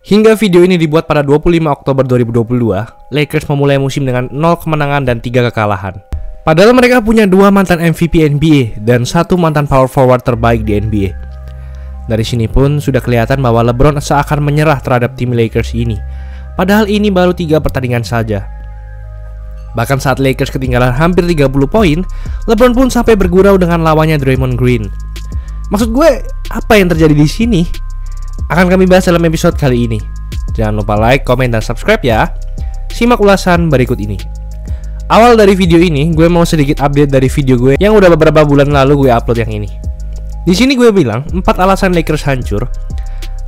Hingga video ini dibuat pada 25 Oktober 2022, Lakers memulai musim dengan 0 kemenangan dan 3 kekalahan. Padahal mereka punya 2 mantan MVP NBA dan 1 mantan power forward terbaik di NBA. Dari sini pun sudah kelihatan bahwa LeBron seakan menyerah terhadap tim Lakers ini. Padahal ini baru 3 pertandingan saja. Bahkan saat Lakers ketinggalan hampir 30 poin, LeBron pun sampai bergurau dengan lawannya Draymond Green. Maksud gue, apa yang terjadi di sini? Akan kami bahas dalam episode kali ini. Jangan lupa like, komen, dan subscribe ya. Simak ulasan berikut ini. Awal dari video ini, gue mau sedikit update dari video gue yang udah beberapa bulan lalu gue upload yang ini. Di sini gue bilang 4 alasan Lakers hancur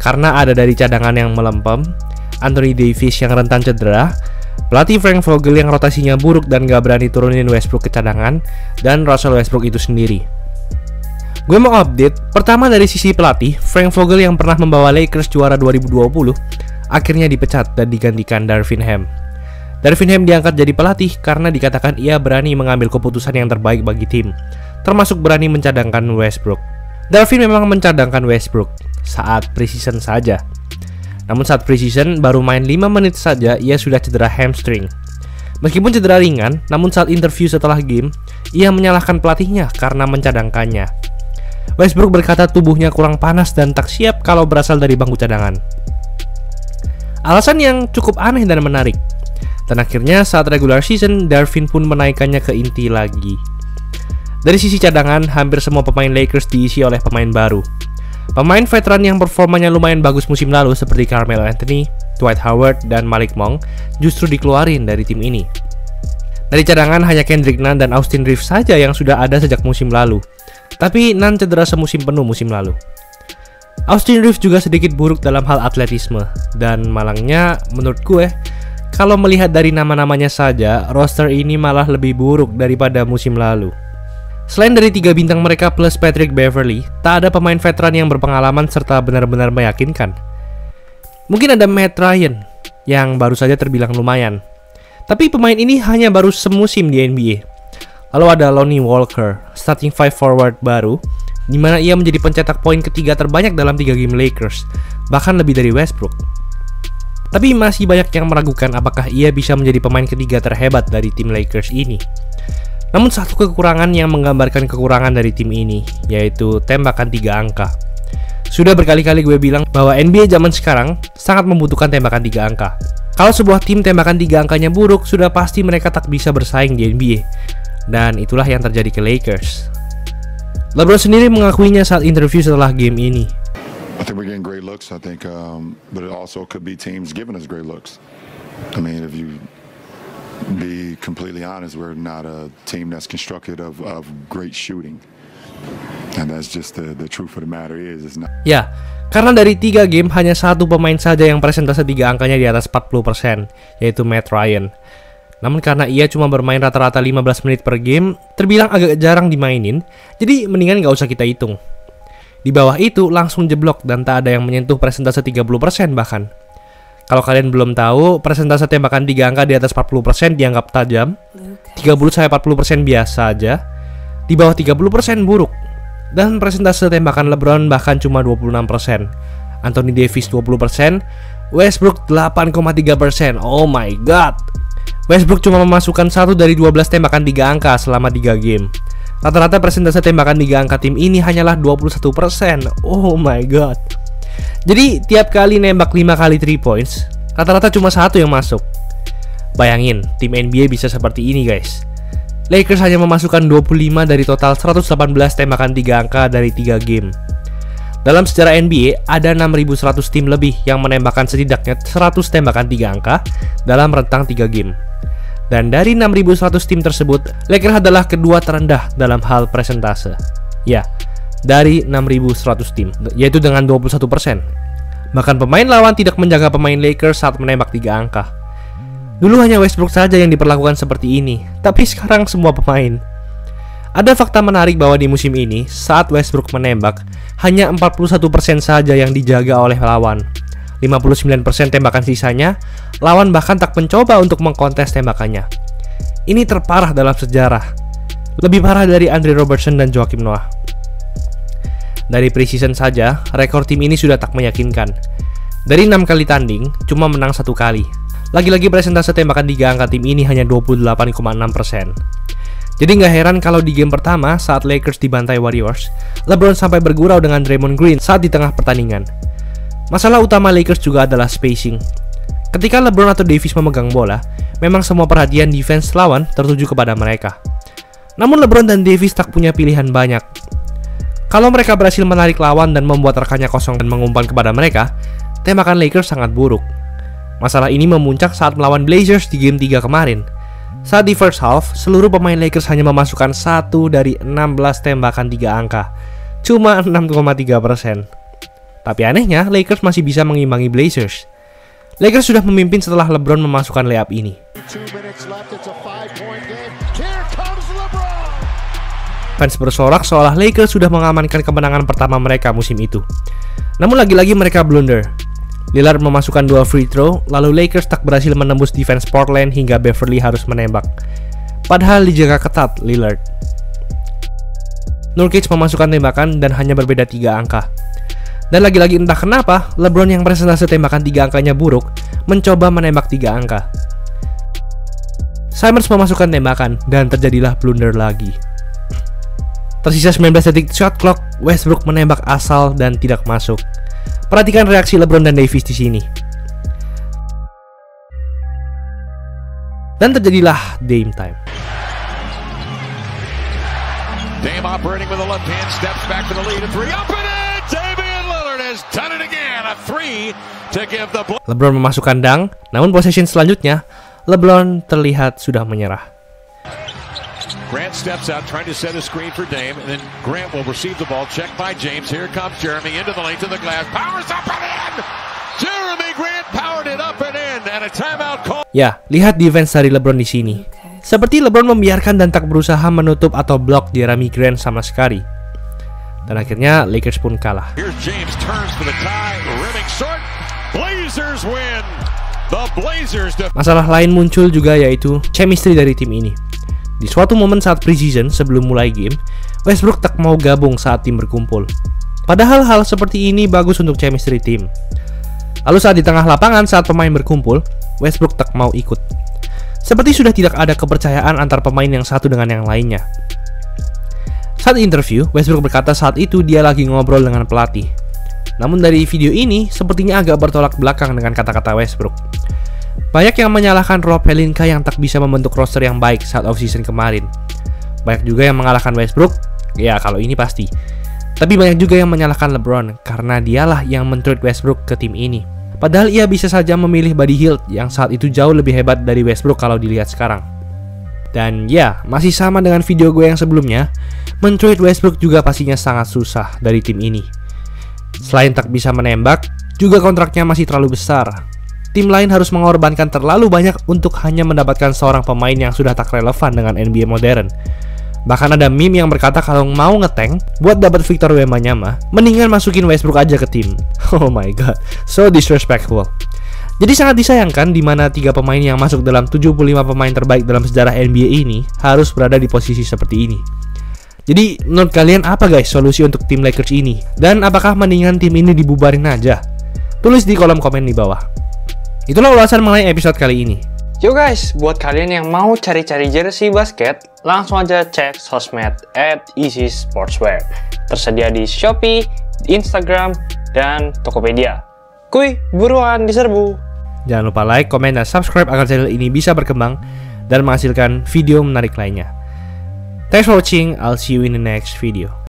karena ada dari cadangan yang melempem, Anthony Davis yang rentan cedera, pelatih Frank Vogel yang rotasinya buruk dan gak berani turunin Westbrook ke cadangan, dan Russell Westbrook itu sendiri. Gue mau update, pertama dari sisi pelatih, Frank Vogel yang pernah membawa Lakers juara 2020 akhirnya dipecat dan digantikan Darvin Ham. Darvin Ham diangkat jadi pelatih karena dikatakan ia berani mengambil keputusan yang terbaik bagi tim, termasuk berani mencadangkan Westbrook. Darvin memang mencadangkan Westbrook saat preseason saja. Namun saat preseason baru main 5 menit saja ia sudah cedera hamstring. Meskipun cedera ringan, namun saat interview setelah game, ia menyalahkan pelatihnya karena mencadangkannya. Westbrook berkata tubuhnya kurang panas dan tak siap kalau berasal dari bangku cadangan. Alasan yang cukup aneh dan menarik. Dan akhirnya saat regular season, Darvin pun menaikkannya ke inti lagi. Dari sisi cadangan, hampir semua pemain Lakers diisi oleh pemain baru. Pemain veteran yang performanya lumayan bagus musim lalu seperti Carmelo Anthony, Dwight Howard, dan Malik Monk justru dikeluarin dari tim ini. Dari cadangan hanya Kendrick Nunn dan Austin Reeves saja yang sudah ada sejak musim lalu. Tapi Nunn cedera semusim penuh musim lalu. Austin Reeves juga sedikit buruk dalam hal atletisme. Dan malangnya menurut gue, kalau melihat dari nama-namanya saja, roster ini malah lebih buruk daripada musim lalu. Selain dari 3 bintang mereka plus Patrick Beverley, tak ada pemain veteran yang berpengalaman serta benar-benar meyakinkan. Mungkin ada Matt Ryan yang baru saja terbilang lumayan. Tapi pemain ini hanya baru semusim di NBA. Lalu ada Lonnie Walker, starting 5 forward baru, di mana ia menjadi pencetak poin ketiga terbanyak dalam 3 game Lakers, bahkan lebih dari Westbrook. Tapi masih banyak yang meragukan apakah ia bisa menjadi pemain ketiga terhebat dari tim Lakers ini. Namun satu kekurangan yang menggambarkan kekurangan dari tim ini, yaitu tembakan 3 angka. Sudah berkali-kali gue bilang bahwa NBA zaman sekarang sangat membutuhkan tembakan 3 angka. Kalau sebuah tim tembakan 3 angkanya buruk, sudah pasti mereka tak bisa bersaing di NBA. Dan itulah yang terjadi ke Lakers. LeBron sendiri mengakuinya saat interview setelah game ini. I think we're getting great looks. I think, but it also could be teams giving us great looks. I mean, if you be completely honest, we're not a team that's constructed of great shooting, and that's just the truth of the matter is it's not. Ya, karena dari 3 game hanya 1 pemain saja yang persentase 3 angkanya di atas 40%, yaitu Matt Ryan. Namun karena ia cuma bermain rata-rata 15 menit per game, terbilang agak jarang dimainin, jadi mendingan gak usah kita hitung. Di bawah itu langsung jeblok dan tak ada yang menyentuh persentase 30% bahkan. Kalau kalian belum tahu, persentase tembakan 3 angka di atas 40% dianggap tajam, 30-40% biasa aja, di bawah 30% buruk. Dan persentase tembakan LeBron bahkan cuma 26%, Anthony Davis 20%, Westbrook 8,3%, oh my god. Westbrook cuma memasukkan 1 dari 12 tembakan 3 angka selama 3 game. Rata-rata persentase tembakan 3 angka tim ini hanyalah 21%. Oh my god. Jadi tiap kali nembak 5 kali 3 points, rata-rata cuma 1 yang masuk. Bayangin, tim NBA bisa seperti ini guys. Lakers hanya memasukkan 25 dari total 118 tembakan 3 angka dari 3 game. Dalam sejarah NBA, ada 6.100 tim lebih yang menembakkan setidaknya 100 tembakan 3 angka dalam rentang 3 game. Dan dari 6.100 tim tersebut, Lakers adalah kedua terendah dalam hal persentase. Ya, dari 6.100 tim, yaitu dengan 21%. Bahkan pemain lawan tidak menjaga pemain Lakers saat menembak 3 angka. Dulu hanya Westbrook saja yang diperlakukan seperti ini, tapi sekarang semua pemain. Ada fakta menarik bahwa di musim ini, saat Westbrook menembak, hanya 41% saja yang dijaga oleh lawan. 59% tembakan sisanya, lawan bahkan tak mencoba untuk mengkontes tembakannya. Ini terparah dalam sejarah. Lebih parah dari Andre Robertson dan Joakim Noah. Dari preseason saja, rekor tim ini sudah tak meyakinkan. Dari 6 kali tanding, cuma menang 1 kali. Lagi-lagi persentase tembakan 3 angka tim ini hanya 28,6%. Jadi nggak heran kalau di game pertama saat Lakers dibantai Warriors, LeBron sampai bergurau dengan Draymond Green saat di tengah pertandingan. Masalah utama Lakers juga adalah spacing. Ketika LeBron atau Davis memegang bola, memang semua perhatian defense lawan tertuju kepada mereka. Namun LeBron dan Davis tak punya pilihan banyak. Kalau mereka berhasil menarik lawan dan membuat rekannya kosong dan mengumpan kepada mereka, tembakan Lakers sangat buruk. Masalah ini memuncak saat melawan Blazers di game 3 kemarin. Saat di first half, seluruh pemain Lakers hanya memasukkan 1 dari 16 tembakan 3 angka. Cuma 6,3%. Tapi anehnya, Lakers masih bisa mengimbangi Blazers. Lakers sudah memimpin setelah LeBron memasukkan layup ini. Fans bersorak seolah Lakers sudah mengamankan kemenangan pertama mereka musim itu. Namun lagi-lagi mereka blunder. Lillard memasukkan 2 free throw, lalu Lakers tak berhasil menembus defense Portland hingga Beverly harus menembak. Padahal dijaga ketat Lillard. Nurkic memasukkan tembakan dan hanya berbeda 3 angka. Dan lagi-lagi entah kenapa, LeBron yang persentase tembakan 3 angkanya buruk, mencoba menembak 3 angka. Simons memasukkan tembakan, dan terjadilah blunder lagi. Tersisa 19 detik shot clock, Westbrook menembak asal dan tidak masuk. Perhatikan reaksi LeBron dan Davis di sini. Dan terjadilah Dame time. Dame operating with the left hand, steps back to the lead, a 3 up and in! Damian Lillard has done it again, a 3 to give the LeBron memasukkan dunk, namun possession selanjutnya, LeBron terlihat sudah menyerah. Grant steps out trying to set a screen for Dame, and then Grant will receive the ball, checked by James. Here comes Jeremy into the lane to the glass, powers up and in! Jeremy Grant powered it up and in, and a timeout call. Ya, lihat defense dari LeBron di sini. Seperti LeBron membiarkan dan tak berusaha menutup atau blok Jeremy Grant sama sekali. Dan akhirnya Lakers pun kalah. Here's James, turns for the tie, rimming short. Blazers win. The Blazers. Masalah lain muncul juga yaitu chemistry dari tim ini. Di suatu momen saat preseason sebelum mulai game, Westbrook tak mau gabung saat tim berkumpul. Padahal hal seperti ini bagus untuk chemistry tim. Lalu saat di tengah lapangan saat pemain berkumpul, Westbrook tak mau ikut. Seperti sudah tidak ada kepercayaan antar pemain yang satu dengan yang lainnya. Saat interview, Westbrook berkata saat itu dia lagi ngobrol dengan pelatih. Namun dari video ini, sepertinya agak bertolak belakang dengan kata-kata Westbrook. Banyak yang menyalahkan Rob Pelinka yang tak bisa membentuk roster yang baik saat off-season kemarin. Banyak juga yang mengalahkan Westbrook, ya kalau ini pasti. Tapi banyak juga yang menyalahkan LeBron, karena dialah yang men-trade Westbrook ke tim ini. Padahal ia bisa saja memilih Buddy Hield yang saat itu jauh lebih hebat dari Westbrook kalau dilihat sekarang. Dan ya, masih sama dengan video gue yang sebelumnya, men-trade Westbrook juga pastinya sangat susah dari tim ini. Selain tak bisa menembak, juga kontraknya masih terlalu besar. Tim lain harus mengorbankan terlalu banyak untuk hanya mendapatkan seorang pemain yang sudah tak relevan dengan NBA modern. Bahkan ada meme yang berkata kalau mau ngetank buat dapat Victor Wembanyama, mendingan masukin Westbrook aja ke tim. Oh my god, so disrespectful. Jadi sangat disayangkan di mana 3 pemain yang masuk dalam 75 pemain terbaik dalam sejarah NBA ini harus berada di posisi seperti ini. Jadi menurut kalian apa guys solusi untuk tim Lakers ini? Dan apakah mendingan tim ini dibubarin aja? Tulis di kolom komen di bawah. Itulah ulasan mengenai episode kali ini. Yo guys, buat kalian yang mau cari-cari jersey basket, langsung aja cek sosmed @easysportswear. Tersedia di Shopee, Instagram, dan Tokopedia. Kuy, buruan diserbu. Jangan lupa like, komen, dan subscribe agar channel ini bisa berkembang dan menghasilkan video menarik lainnya. Thanks for watching, I'll see you in the next video.